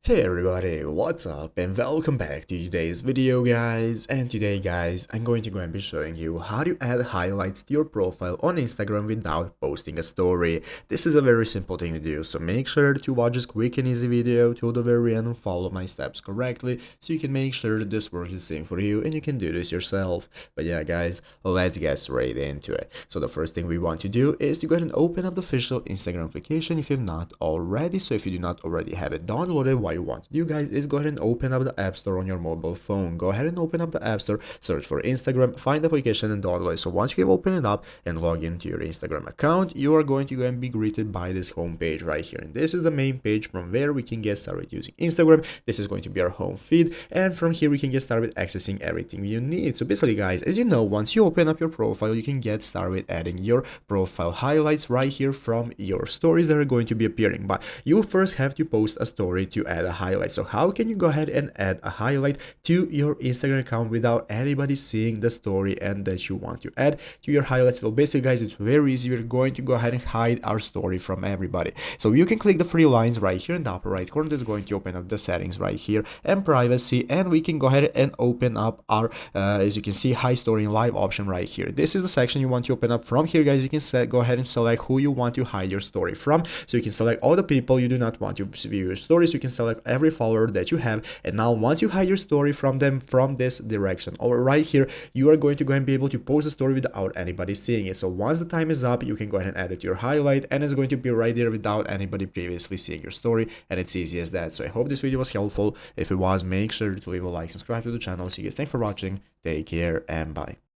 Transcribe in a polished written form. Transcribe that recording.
Hey everybody, what's up and welcome back to today's video guys. And today guys, I'm going to go and be showing you how to add highlights to your profile on Instagram without posting a story. This is a very simple thing to do, so make sure to watch this quick and easy video till the very end and follow my steps correctly so you can make sure that this works the same for you and you can do this yourself. But yeah guys, let's get straight into it. So the first thing we want to do is to go ahead and open up the official Instagram application if you've not already. So if you do not already have it downloaded, why you want to do guys is go ahead and open up the App Store on your mobile phone. Go ahead and open up the App Store, search for Instagram, find the application and download it. So once you have opened it up and log into your Instagram account, you are going to go and be greeted by this home page right here. And this is the main page from where we can get started using Instagram. This is going to be our home feed, and from here we can get started with accessing everything you need. So basically guys, as you know, once you open up your profile, you can get started with adding your profile highlights right here from your stories that are going to be appearing. But you first have to post a story to add a highlight. So how can you go ahead and add a highlight to your Instagram account without anybody seeing the story and that you want to add to your highlights? Well, basically guys, it's very easy. We're going to go ahead and hide our story from everybody. So you can click the three lines right here in the upper right corner. That's going to open up the settings right here and privacy, and we can go ahead and open up our as you can see, hide story and live option right here. This is the section you want to open up. From here guys, you can go ahead and select who you want to hide your story from. So you can select all the people you do not want to view your stories. You can select every follower that you have, and now once you hide your story from them from this direction or right here, you are going to go and be able to post a story without anybody seeing it. So once the time is up, you can go ahead and add it to your highlight, and it's going to be right there without anybody previously seeing your story, and it's easy as that. So I hope this video was helpful. If it was, make sure to leave a like, subscribe to the channel. So you guys, thanks for watching, take care, and bye.